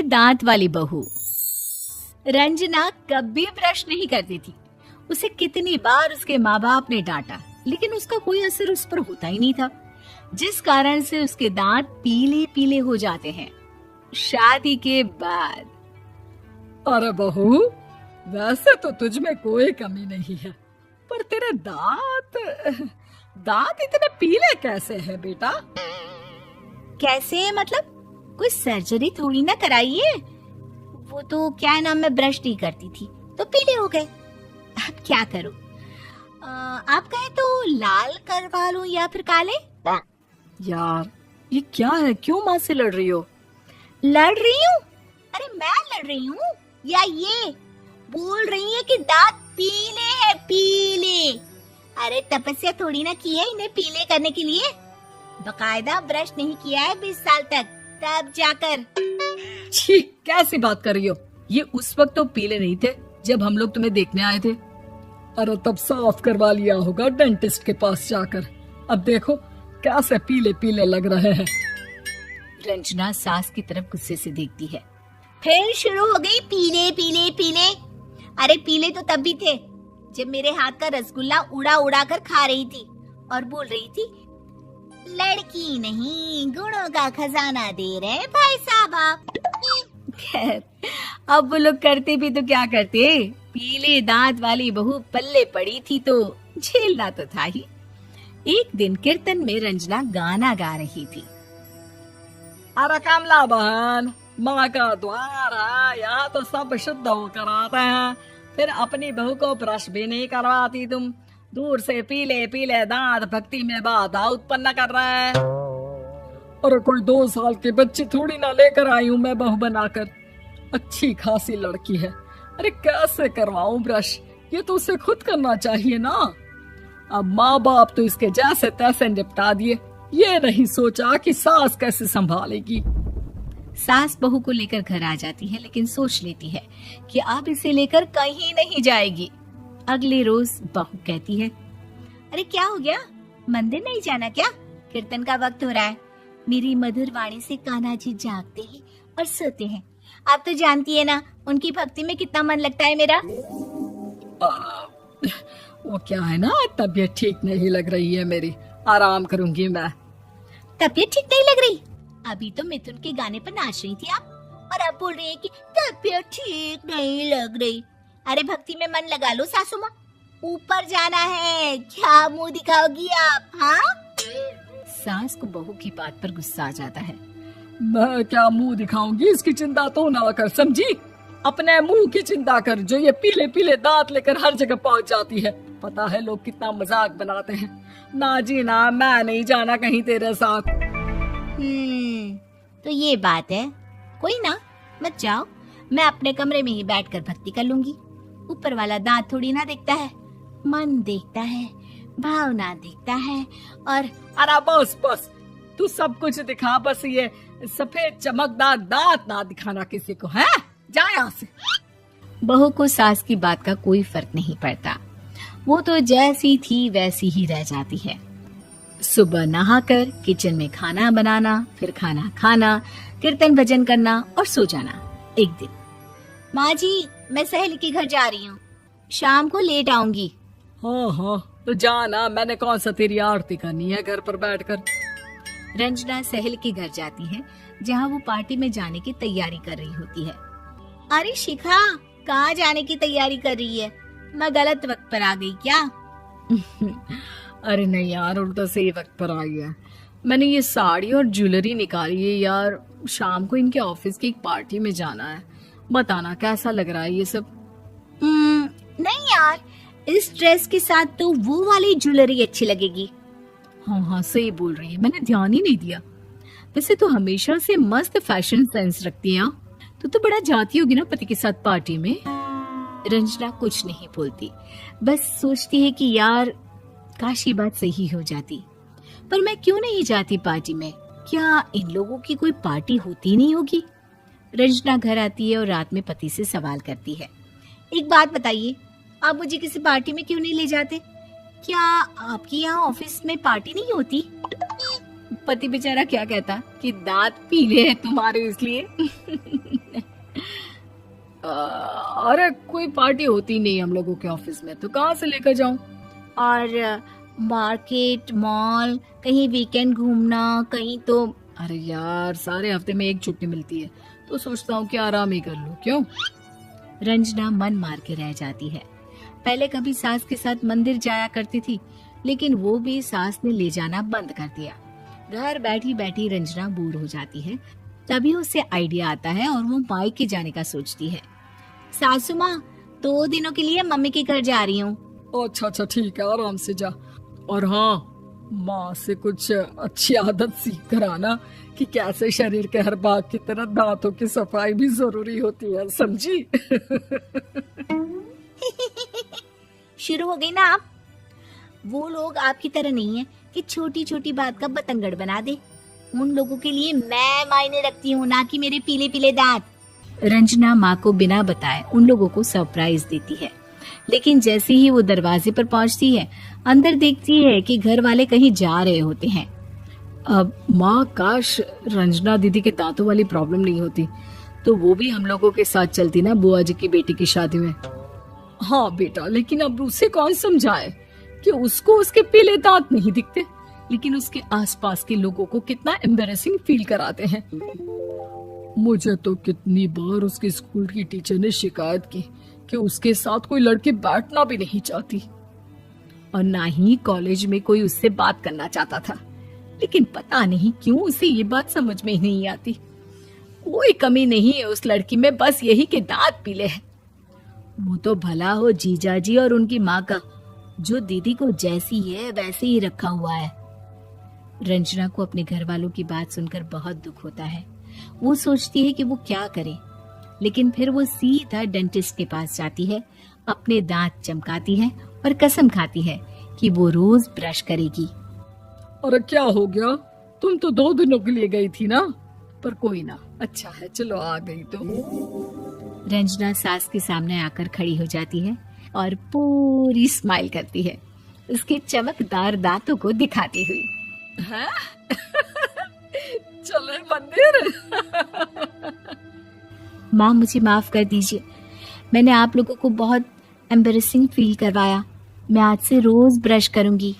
दांत वाली बहू। रंजना कभी ब्रश नहीं करती थी। उसे कितनी बार उसके माँ बाप ने डांटा, लेकिन उसका कोई असर उस पर होता ही नहीं था, जिस कारण से उसके दांत पीले पीले हो जाते हैं। शादी के बाद। अरे बहू, वैसे तो तुझ में कोई कमी नहीं है, पर तेरे दांत इतने पीले कैसे हैं बेटा? कैसे मतलब? कोई सर्जरी थोड़ी ना कराई है। वो तो क्या नाम, मैं ब्रश नहीं करती थी तो पीले हो गए। अब क्या करूं? आप कहें तो लाल करवा लूं या फिर काले? यार ये क्या है, क्यों माँ से लड़ रही हो? लड़ रही हूँ? अरे मैं लड़ रही हूँ या ये बोल रही है कि दांत पीले हैं, पीले। अरे तपस्या थोड़ी ना की है इन्हें पीले करने के लिए। बकायदा ब्रश नहीं किया है 20 साल तक, तब जाकर। छी, कैसी बात कर रही हो? ये उस वक्त तो पीले नहीं थे जब हम लोग तुम्हें देखने आए थे। अरे तब साफ करवा लिया होगा डेंटिस्ट के पास जाकर। अब देखो कैसे पीले पीले लग रहे हैं। रंजना सास की तरफ गुस्से से देखती है। फिर शुरू हो गई पीले पीले पीले। अरे पीले तो तब भी थे जब मेरे हाथ का रसगुल्ला उड़ा उड़ा कर खा रही थी और बोल रही थी, लड़की नहीं गुणों का खजाना दे रहे भाई साहब आप। खैर, अब वो लोग करते भी तो क्या करते, पीले दांत वाली बहू पल्ले पड़ी थी तो झेलना तो था ही। एक दिन कीर्तन में रंजना गाना गा रही थी। अरे कमला बहन, माँ का द्वार है, यहाँ तो सब शुद्ध होकर आते हैं, फिर अपनी बहू को ब्रश भी नहीं करवाती तुम। दूर से पीले पीले दांत भक्ति में बाधा उत्पन्न कर रहे हैं। अरे कोई 2 साल के बच्चे थोड़ी ना लेकर आई हूँ मैं बहू बनाकर। अच्छी खासी लड़की है, अरे कैसे करवाऊं ब्रश? ये तो उसे खुद करना चाहिए ना। अब माँ बाप तो इसके जैसे तैसे निपटा दिए, ये नहीं सोचा कि सास कैसे संभालेगी। सास बहू को लेकर घर आ जाती है, लेकिन सोच लेती है कि अब इसे लेकर कहीं नहीं जाएगी। अगले रोज बहू कहती है, अरे क्या हो गया, मंदिर नहीं जाना क्या? कीर्तन का वक्त हो रहा है। मेरी मधुर वाणी से कान्हा जी जागते हैं और सोते हैं। आप तो जानती है ना उनकी भक्ति में कितना मन लगता है मेरा। वो क्या है ना, तबीयत ठीक नहीं लग रही है मेरी, आराम करूंगी मैं। तबीयत ठीक नहीं लग रही? अभी तो मिथुन के गाने पर नाच रही थी आप, और अब बोल रही है कि तबीयत ठीक नहीं लग रही। अरे भक्ति में मन लगा लो सासू माँ, ऊपर जाना है, क्या मुंह दिखाओगी आप? हाँ? सास को बहू की बात पर गुस्सा आ जाता है। मैं क्या मुंह दिखाऊंगी, इसकी चिंता तो ना कर, समझी? अपने मुंह की चिंता कर, जो ये पीले पीले दांत लेकर हर जगह पहुंच जाती है। पता है लोग कितना मजाक बनाते हैं। ना जी ना, मैं नहीं जाना कहीं तेरे साथ। तो ये बात है। कोई ना, मत जाओ, मैं अपने कमरे में ही बैठकर भक्ति कर लूंगी। ऊपर वाला दांत थोड़ी ना देखता है, मन देखता है, भावना देखता है। और अरे बस बस, तू सब कुछ दिखा, बस ये सफेद चमकदार दांत ना दिखाना किसी को, है? जा यहाँ से। बहू को सास की बात का कोई फर्क नहीं पड़ता, वो तो जैसी थी वैसी ही रह जाती है। सुबह नहाकर किचन में खाना बनाना, फिर खाना खाना, कीर्तन भजन करना और सो जाना। एक दिन, माँ जी मैं सहेली के घर जा रही हूँ, शाम को लेट आऊंगी। हाँ हाँ तो जाना, मैंने कौन सा तेरी आरती करनी है घर पर बैठकर। रंजना सहेली के घर जाती है, जहाँ वो पार्टी में जाने की तैयारी कर रही होती है। अरे शिखा, कहाँ जाने की तैयारी कर रही है? मैं गलत वक्त पर आ गई क्या? अरे नहीं यार, उल्टा सही वक्त पर आई है। मैंने ये साड़ी और ज्वेलरी निकाली है यार, शाम को इनके ऑफिस की एक पार्टी में जाना है। बताना कैसा लग रहा है ये सब? नहीं यार, इस ड्रेस के साथ तो वो वाली ज्वेलरी अच्छी लगेगी। हाँ हाँ सही बोल रही है, मैंने ध्यान ही नहीं दिया। वैसे तो हमेशा से मस्त फैशन सेंस रखती है। तो बड़ा जाती होगी ना पति के साथ पार्टी में। रंजना कुछ नहीं बोलती, बस सोचती है कि यार काश ये बात सही हो जाती, पर मैं क्यों नहीं जाती पार्टी में? क्या इन लोगों की कोई पार्टी होती नहीं होगी? रंजना घर आती है और रात में पति से सवाल करती है, एक बात बताइए, आप मुझे किसी पार्टी में क्यों नहीं ले जाते? क्या आपकी यहाँ ऑफिस में पार्टी नहीं होती? पति बेचारा क्या कहता कि दांत पीले हैं तुम्हारे इसलिए। अरे कोई पार्टी होती नहीं हम लोगों के ऑफिस में, तो कहाँ से लेकर जाऊं? और मार्केट, मॉल, कहीं वीकेंड घूमना, कहीं तो। अरे यार, सारे हफ्ते में एक छुट्टी मिलती है, तो सोचता हूँ कि आराम ही कर लूं। क्यों? रंजना मन मार के रह जाती है। पहले कभी सास के साथ मंदिर जाया करती थी, लेकिन वो भी सास ने ले जाना बंद कर दिया। घर बैठी बैठी रंजना बोर हो जाती है। तभी उसे आइडिया आता है और वो मायके जाने का सोचती है। सासू माँ, 2 दिनों के लिए मम्मी के घर जा रही हूँ। अच्छा अच्छा, ठीक है, आराम से जा। और हाँ, माँ से कुछ अच्छी आदत सीख कर आना कि कैसे शरीर के हर भाग की तरह दांतों की सफाई भी जरूरी होती है, समझी? शुरू हो गई ना आप। वो लोग आपकी तरह नहीं है कि छोटी छोटी बात का बतंगड़ बना दे। उन लोगों के लिए मैं मायने रखती हूँ, ना कि मेरे पीले पीले दांत। रंजना माँ को बिना बताए उन लोगों को सरप्राइज देती है, लेकिन जैसे ही वो दरवाजे पर पहुंचती है, अंदर देखती है कि घर वाले कहीं जा रहे होते हैं। अब माँ, काश रंजना दीदी के दांतों वाली प्रॉब्लम नहीं होती, तो वो भी हम लोगों के साथ चलती ना बुआ जी की बेटी की शादी में। हाँ बेटा, लेकिन अब उसे कौन समझाए कि उसको उसके पीले दांत नहीं दिखते, लेकिन उसके आसपास के लोगों को कितना एम्बैरेसिंग फील कराते हैं। मुझे तो कितनी बार उसके स्कूल की टीचर ने शिकायत की कि उसके साथ कोई लड़की बैठना भी नहीं चाहती, और ना ही कॉलेज में कोई उससे बात करना चाहता था। लेकिन पता नहीं क्यों उसे ये बात समझ में ही नहीं आती। कोई कमी नहीं है उस लड़की में, बस यही कि दांत पीले हैं। वो तो भला हो जीजा जी और उनकी माँ का, जो दीदी को जैसी है वैसे ही रखा हुआ है। रंजना को अपने घर वालों की बात सुनकर बहुत दुख होता है। वो सोचती है कि वो क्या करे, लेकिन फिर वो सीधा डेंटिस्ट के पास जाती है, अपने दांत चमकाती है और कसम खाती है कि वो रोज ब्रश करेगी। अरे क्या हो गया? तुम तो 2 दिनों के लिए गई थी ना, पर कोई ना, अच्छा है, चलो आ गई तो। रंजना सास के सामने आकर खड़ी हो जाती है और पूरी स्माइल करती है, उसके चमकदार दांतों को दिखाती हुई। हैं? चले मंदिर? माँ, मुझे माफ कर दीजिए, मैंने आप लोगों को बहुत एम्बैरेसिंग फील करवाया। मैं आज से रोज ब्रश करूंगी।